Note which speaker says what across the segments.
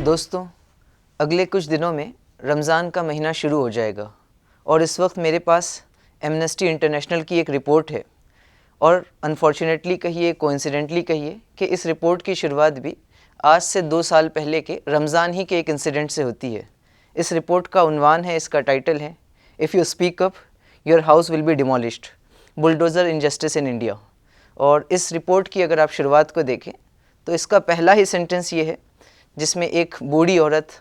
Speaker 1: दोस्तों, अगले कुछ दिनों में रमज़ान का महीना शुरू हो जाएगा और इस वक्त मेरे पास एमनेस्टी इंटरनेशनल की एक रिपोर्ट है और अनफॉर्चुनेटली कहिए, कोइंसिडेंटली कहिए कि इस रिपोर्ट की शुरुआत भी आज से 2 साल पहले के रमज़ान ही के एक इंसिडेंट से होती है। इस रिपोर्ट का उन्वान है, इसका टाइटल है if you speak up your house will be demolished, bulldozer injustice in India. और इस रिपोर्ट की अगर आप शुरुआत को देखें तो इसका पहला ही सेंटेंस ये है जिसमें एक बूढ़ी औरत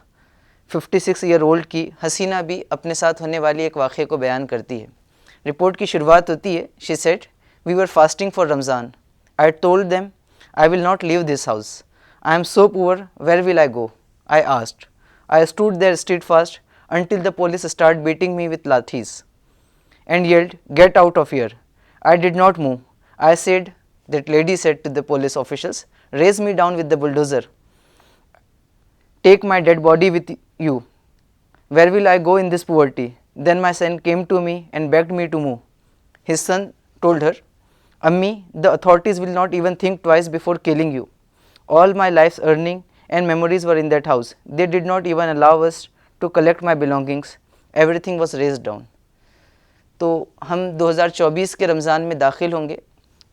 Speaker 1: 56 ईयर ओल्ड की हसीना भी अपने साथ होने वाली एक वाक़े को बयान करती है। रिपोर्ट की शुरुआत होती है, she said we were fasting for Ramzan, I told them I will not leave this house, I am so poor, where will I go, I asked, I stood there street fast until the police started beating me with lathis and yelled, get out of here. I did not move. I said, that lady said to the police officials, raise me down with the bulldozer. Take my dead body with you. Where will I go in this poverty? Then my son came to me and begged me to move. His son told her, Ammi, the authorities will not even think twice before killing you. All my life's earning and memories were in that house. They did not even allow us to collect my belongings. Everything was razed down. तो हम 2024 के रमज़ान में दाखिल होंगे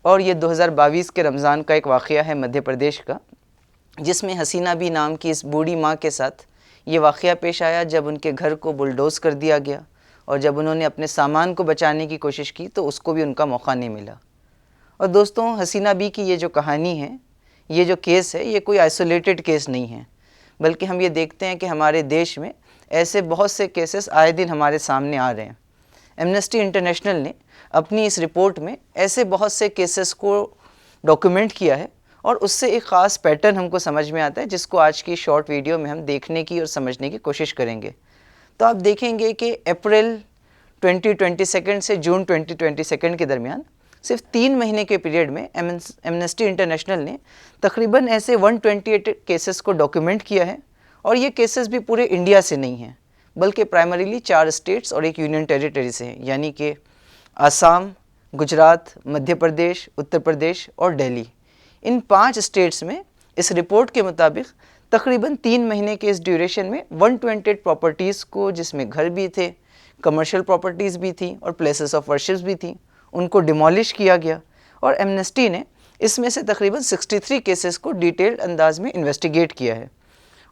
Speaker 1: और ये 2022 के रमज़ान का एक वाक़या है मध्य प्रदेश का, जिसमें हसीना बी नाम की इस बूढ़ी माँ के साथ ये वाक़या पेश आया जब उनके घर को बुलडोज़ कर दिया गया और जब उन्होंने अपने सामान को बचाने की कोशिश की तो उसको भी उनका मौका नहीं मिला। और दोस्तों, हसीना बी की ये जो कहानी है, ये जो केस है, ये कोई आइसोलेटेड केस नहीं है, बल्कि हम ये देखते हैं कि हमारे देश में ऐसे बहुत से केसेस आए दिन हमारे सामने आ रहे हैं। एमनेस्टी इंटरनेशनल ने अपनी इस रिपोर्ट में ऐसे बहुत से केसेस को डॉक्यूमेंट किया है और उससे एक ख़ास पैटर्न हमको समझ में आता है, जिसको आज की शॉर्ट वीडियो में हम देखने की और समझने की कोशिश करेंगे। तो आप देखेंगे कि अप्रैल 2022 से जून 2022 के दरमियान सिर्फ 3 महीने के पीरियड में एमनेस्टी इंटरनेशनल ने तकरीबन ऐसे 128 केसेस को डॉक्यूमेंट किया है। और ये केसेस भी पूरे इंडिया से नहीं हैं, बल्कि प्राइमरीली 4 स्टेट्स और एक यूनियन टेरिटरी से हैं, यानी कि आसाम, गुजरात, मध्य प्रदेश, उत्तर प्रदेश और दिल्ली। इन 5 स्टेट्स में इस रिपोर्ट के मुताबिक तकरीबन 3 महीने के इस ड्यूरेशन में 128 प्रॉपर्टीज़ को, जिसमें घर भी थे, कमर्शियल प्रॉपर्टीज़ भी थी और प्लेसेस ऑफ वर्शिप्स भी थी, उनको डिमोलिश किया गया। और एमनेस्टी ने इसमें से तकरीबन 63 केसेस को डिटेल्ड अंदाज में इन्वेस्टिगेट किया है।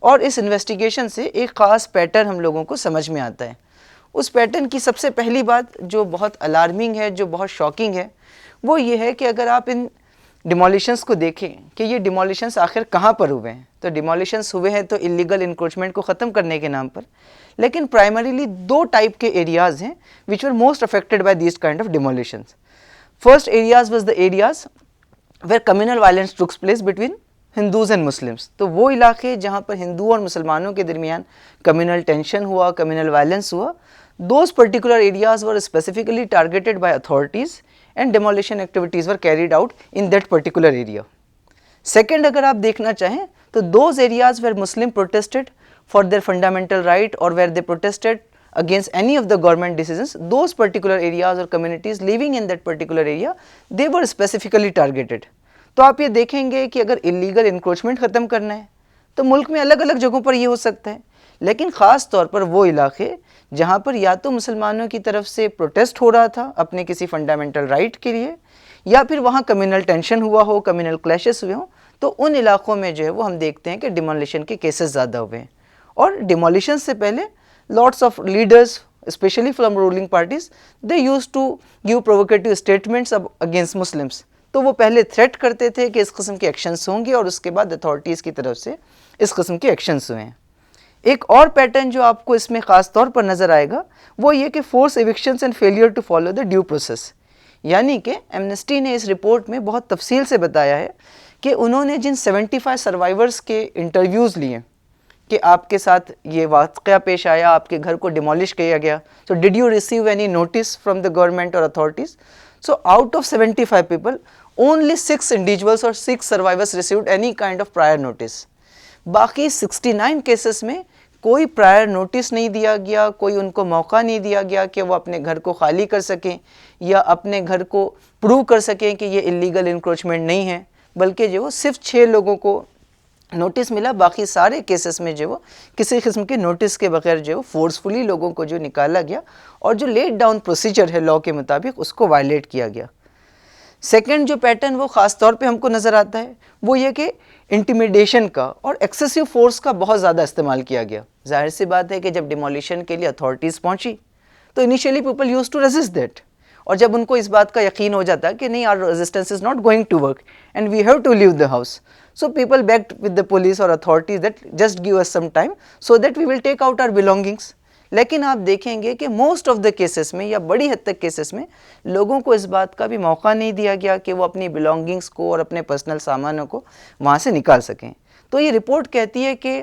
Speaker 1: और इस इन्वेस्टिगेशन से एक ख़ास पैटर्न हम लोगों को समझ में आता है। उस पैटर्न की सबसे पहली बात जो बहुत अलार्मिंग है, जो बहुत शॉकिंग है, वो ये है कि अगर आप इन डिमोलिशंस को देखें कि ये डिमोलिशंस आखिर कहाँ पर हुए हैं, तो डिमोलिशंस हुए हैं तो इलीगल इंक्रोचमेंट को ख़त्म करने के नाम पर, लेकिन प्राइमरीली 2 टाइप के एरियाज़ हैं which were most affected by this kind of demolitions. First areas was the areas where communal violence tooks place between Hindus and Muslims. तो वो इलाके जहाँ पर हिंदू और मुसलमानों के दरमियान कम्युनल टेंशन हुआ, कम्युनल वायलेंस हुआ, those particular areas were specifically targeted by authorities and demolition activities were carried out in that particular area. Second, अगर आप देखना चाहें तो those areas where Muslim protested for their fundamental right और where they protested against any of the government decisions, those particular areas or communities living in that particular area, they were specifically targeted. तो आप ये देखेंगे कि अगर illegal encroachment ख़त्म करना है तो मुल्क में अलग अलग जगहों पर ये हो सकता है, लेकिन ख़ास तौर पर वो इलाके जहाँ पर या तो मुसलमानों की तरफ से प्रोटेस्ट हो रहा था अपने किसी फंडामेंटल राइट के लिए, या फिर वहाँ कम्युनल टेंशन हुआ हो, कम्युनल क्लैशेस हुए हों, तो उन इलाकों में जो है वो हम देखते हैं कि डिमोलिशन के केसेस ज़्यादा हुए हैं। और डिमोलिशन से पहले lots of leaders, especially from ruling parties, they used to give provocative statements against Muslims. तो वो पहले थ्रेट करते थे कि इस किस्म के एक्शंस होंगे और उसके बाद अथॉरिटीज़ की तरफ से इस किस्म के एक्शंस हुए हैं। एक और पैटर्न जो आपको इसमें ख़ास तौर पर नज़र आएगा वो ये कि force evictions and failure to follow the due process. यानी कि एमनेस्टी ने इस रिपोर्ट में बहुत तफसील से बताया है कि उन्होंने जिन 75 सर्वाइवर्स के इंटरव्यूज़ लिए कि आपके साथ ये वाक़या पेश आया, आपके घर को डिमोलिश किया गया, so did you receive any notice from the government or authorities? So out of 75 people, only 6 individuals or 6 survivors received any kind of prior notice. बाकी 69 केसेस में कोई प्रायर नोटिस नहीं दिया गया, कोई उनको मौका नहीं दिया गया कि वो अपने घर को खाली कर सकें या अपने घर को प्रूव कर सकें कि ये इलीगल इंक्रोचमेंट नहीं है, बल्कि जो सिर्फ 6 लोगों को नोटिस मिला, बाकी सारे केसेस में जो वो किसी किस्म के नोटिस के बगैर जो फोर्सफुली लोगों को जो निकाला गया और जो लेट डाउन प्रोसीजर है लॉ के मुताबिक उसको वायलेट किया गया। सेकंड जो पैटर्न वो ख़ास तौर पे हमको नज़र आता है वो ये कि इंटिमिडेशन का और एक्सेसिव फोर्स का बहुत ज़्यादा इस्तेमाल किया गया। जाहिर सी बात है कि जब डिमोलिशन के लिए अथॉरिटीज़ पहुंची तो initially people use to resist that, और जब उनको इस बात का यकीन हो जाता है कि नहीं our resistance is not going to work and we have to leave the house, so people begged with the police or authorities that just give us some time so that we will take out our belongings। लेकिन आप देखेंगे कि most of the cases में या बड़ी हद तक cases में लोगों को इस बात का भी मौका नहीं दिया गया कि वो अपनी बिलोंगिंग्स को और अपने पर्सनल सामानों को वहाँ से निकाल सकें। तो ये रिपोर्ट कहती है कि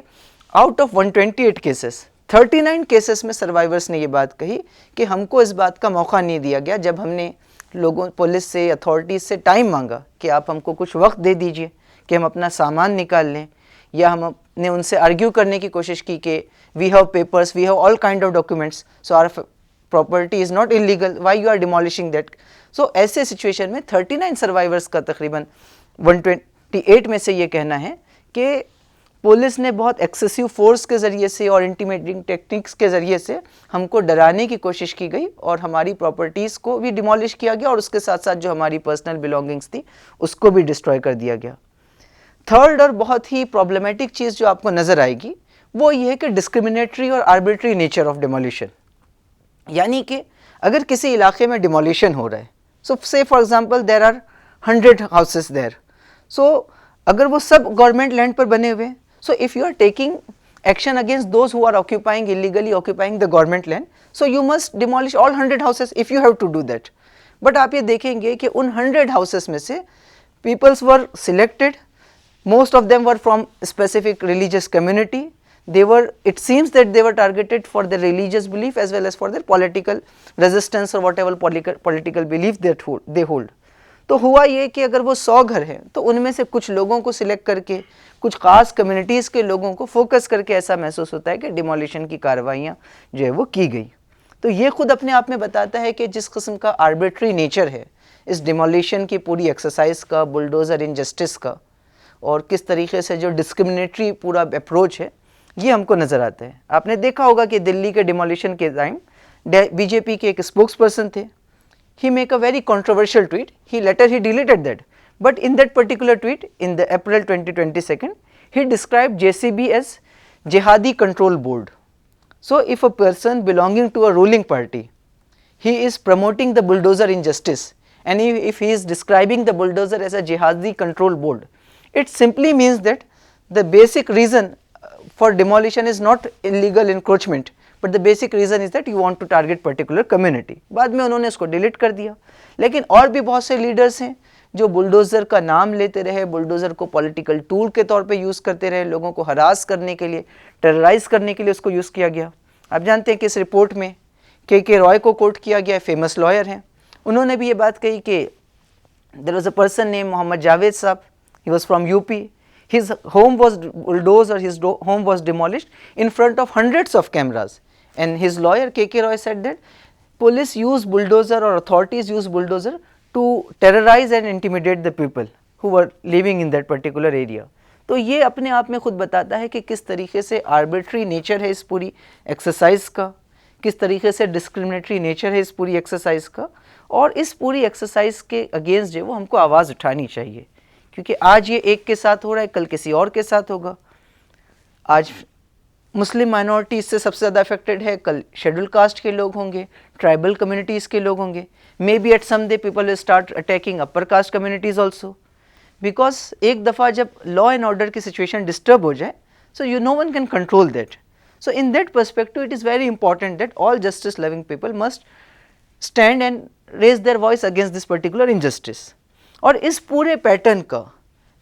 Speaker 1: आउट ऑफ 128 केसेस 39 केसेस में सर्वाइवर्स ने ये बात कही कि हमको इस बात का मौका नहीं दिया गया जब हमने लोगों पुलिस से अथॉरिटीज़ से टाइम मांगा कि आप हमको कुछ वक्त दे दीजिए कि हम अपना सामान निकाल लें, या हमने उनसे आर्ग्यू करने की कोशिश की कि we have papers, we have all kind of documents, so our property is not illegal, why you are demolishing that. So ऐसे सिचुएशन में 39 सर्वाइवर्स का तकरीबन 128 में से ये कहना है कि पुलिस ने बहुत एक्सेसिव फोर्स के ज़रिए से और इंटीमिडेटिंग टेक्निक्स के ज़रिए से हमको डराने की कोशिश की गई और हमारी प्रॉपर्टीज़ को भी डिमोलिश किया गया और उसके साथ साथ जो हमारी पर्सनल बिलोंगिंग्स थी उसको भी डिस्ट्रॉय कर दिया गया। थर्ड और बहुत ही प्रॉब्लमेटिक चीज़ जो आपको नज़र आएगी वो ये है कि डिस्क्रिमिनेटरी और आर्बिट्री नेचर ऑफ डिमोलिशन। यानी कि अगर किसी इलाके में डिमोलिशन हो रहा है, so say for example there are 100 houses there, so अगर वो सब गवर्नमेंट लैंड पर बने हुए, so if you are taking action against those who are occupying illegally occupying the government land, so you must demolish all 100 houses if you have to do that. But आप ये देखेंगे कि उन 100 houses में से peoples were selected, most of them were from specific religious community, they were, it seems that they were targeted for their religious belief as well as for their political resistance or whatever political belief they hold। तो हुआ ये कि अगर वो 100 घर हैं तो उनमें से कुछ लोगों को सिलेक्ट करके कुछ खास कम्युनिटीज़ के लोगों को फोकस करके ऐसा महसूस होता है कि डिमोलिशन की कार्रवाइयाँ जो है वो की गई। तो ये खुद अपने आप में बताता है कि जिस किस्म का आर्बिट्री नेचर है इस डिमोलिशन की पूरी एक्सरसाइज का, बुलडोज़र इनजस्टिस का, और किस तरीके से जो डिस्क्रिमिनेटरी पूरा अप्रोच है ये हमको नज़र आता है। आपने देखा होगा कि दिल्ली के डिमोलिशन के टाइम बीजेपी के एक स्पोक्स पर्सन थे, he make a very controversial tweet, he deleted that, but in that particular tweet in the April 2022 he described JCB as Jihadi Control Board। So if a person belonging to a ruling party, he is promoting the bulldozer injustice, and if he is describing the bulldozer as a Jihadi Control Board, it simply means that the basic reason for demolition is not illegal encroachment, but the basic reason is that you want to target particular community। बाद में उन्होंने इसको delete कर दिया। लेकिन और भी बहुत से लीडर्स हैं जो बुलडोज़र का नाम लेते रहे, बुलडोज़र को पॉलिटिकल टूल के तौर पे यूज़ करते रहे, लोगों को हरास करने के लिए, टेरराइज करने के लिए उसको यूज़ किया गया। आप जानते हैं कि इस रिपोर्ट में के रॉय को कोट किया गया, फेमस लॉयर हैं, उन्होंने भी ये बात कही कि there was a person name Mohammad Javed साहब, he was from UP, his home was bulldozed or his home was demolished in front of hundreds of cameras, and his lawyer KK Roy said that police use bulldozer or authorities use bulldozer to terrorize and intimidate the people who were living in that particular area। तो ये अपने आप में खुद बताता है कि किस तरीके से आर्बिट्री नेचर है इस पूरी एक्सरसाइज का, किस तरीके से डिस्क्रिमिनेटरी नेचर है इस पूरी एक्सरसाइज का, और इस पूरी एक्सरसाइज के अगेंस्ट जो वो हमको आवाज़ उठानी चाहिए, क्योंकि आज ये एक के साथ हो रहा है, कल किसी और के साथ होगा। आज मुस्लिम माइनॉरिटी इससे सबसे ज़्यादा अफेक्टेड है, कल शेड्यूल कास्ट के लोग होंगे, ट्राइबल कम्युनिटीज़ के लोग होंगे, maybe at some day people will start attacking upper caste communities also, because एक दफ़ा जब लॉ एंड ऑर्डर की सिचुएशन डिस्टर्ब हो जाए, so no one can control that. So in that perspective it is very important that all justice loving people must stand and raise their voice against this particular injustice. और इस पूरे pattern का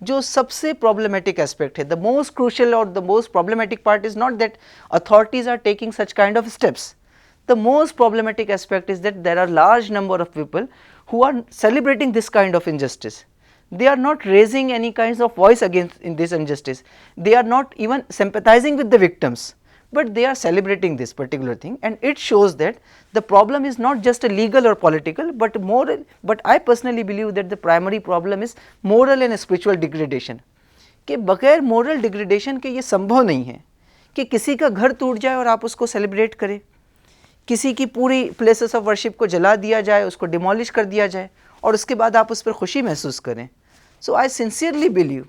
Speaker 1: जो सबसे problematic aspect है, the most crucial और the most problematic part is not that authorities are taking such kind of steps, the most problematic aspect is that there are large number of people who are celebrating this kind of injustice. They are not raising any kinds of voice against in this injustice, they are not even sympathizing with the victims, but they are celebrating this particular thing, and it shows that the problem is not just a legal or political but moral, but I personally believe that the primary problem is moral and spiritual degradation। कि बगैर moral degradation के ये संभव नहीं है कि किसी का घर टूट जाए और आप उसको सेलिब्रेट करें, किसी की पूरी प्लेसेस ऑफ वर्शिप को जला दिया जाए, उसको डिमोलिश कर दिया जाए और उसके बाद आप उस पर खुशी महसूस करें। सो आई सिंसियरली बिलीव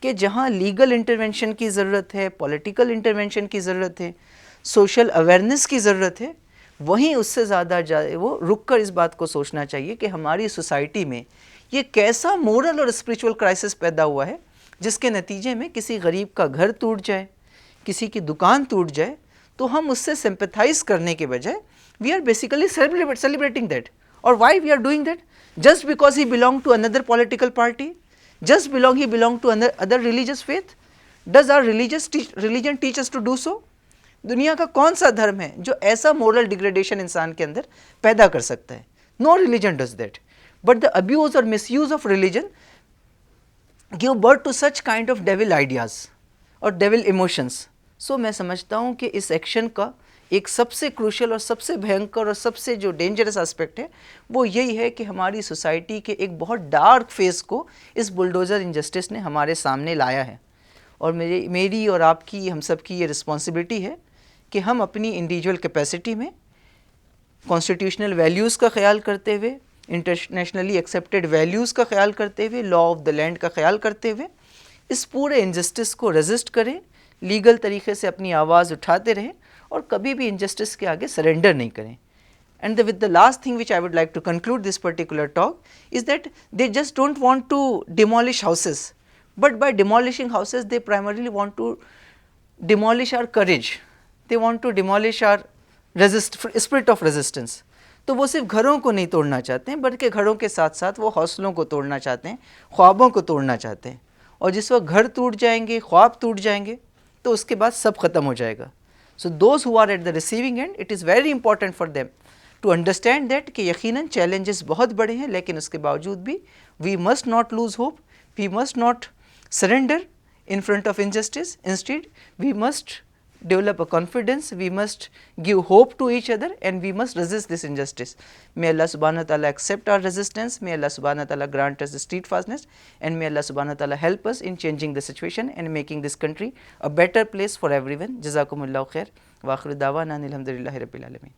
Speaker 1: कि जहाँ लीगल इंटरवेंशन की ज़रूरत है, पॉलिटिकल इंटरवेंशन की ज़रूरत है, सोशल अवेयरनेस की ज़रूरत है, वहीं उससे ज़्यादा वो रुक कर इस बात को सोचना चाहिए कि हमारी सोसाइटी में ये कैसा मोरल और स्पिरिचुअल क्राइसिस पैदा हुआ है जिसके नतीजे में किसी गरीब का घर टूट जाए, किसी की दुकान टूट जाए, तो हम उससे सिंपैथाइज करने के बजाय we are basically celebrating that. और why we are doing that? Just because he belong to another political party, just he belong to other religious faith? Does our religion teach us to do so? दुनिया का कौन सा धर्म है जो ऐसा moral degradation इंसान के अंदर पैदा कर सकता है? No religion does that, but the abuse और misuse of religion give birth to such kind of devil ideas और डेविल इमोशंस। सो मैं समझता हूँ कि इस एक्शन का एक सबसे क्रूशियल और सबसे भयंकर और सबसे जो डेंजरस एस्पेक्ट है वो यही है कि हमारी सोसाइटी के एक बहुत डार्क फेस को इस बुलडोज़र इनजस्टिस ने हमारे सामने लाया है। और मेरी और आपकी, हम सब की ये रिस्पॉन्सिबिलिटी है कि हम अपनी इंडिविजुअल कैपेसिटी में कॉन्स्टिट्यूशनल वैल्यूज़ का ख्याल करते हुए, इंटरनेशनली एक्सेप्टेड वैल्यूज़ का ख्याल करते हुए, लॉ ऑफ द लैंड का ख्याल करते हुए इस पूरे इनजस्टिस को रेजिस्ट करें, लीगल तरीके से अपनी आवाज़ उठाते रहें और कभी भी इनजस्टिस के आगे सरेंडर नहीं करें। And with the last thing which I would like to conclude this particular talk is that they just don't want to demolish houses, but by demolishing houses they primarily want to demolish our courage. They want to demolish our spirit of resistance. तो वो सिर्फ घरों को नहीं तोड़ना चाहते हैं, बल्कि घरों के साथ साथ वो हौसलों को तोड़ना चाहते हैं, ख्वाबों को तोड़ना चाहते हैं। और जिस वक्त घर टूट जाएंगे, ख्वाब टूट जाएंगे, तो उसके बाद सब खत्म हो जाएगा। So those who are at the receiving end, it is very important for them to understand that कि यकीनन challenges बहुत बड़े हैं, लेकिन उसके बावजूद भी we must not lose hope, we must not surrender in front of injustice. Instead, we must develop a confidence, we must give hope to each other, and we must resist this injustice. May Allah subhanahu wa ta'ala accept our resistance, may Allah subhanahu wa ta'ala grant us the steadfastness, and may Allah subhanahu wa ta'ala help us in changing the situation and making this country a better place for everyone. Jazakumullahu khair. Wa akhiru da'wana alhamdulillahi rabbil alamin.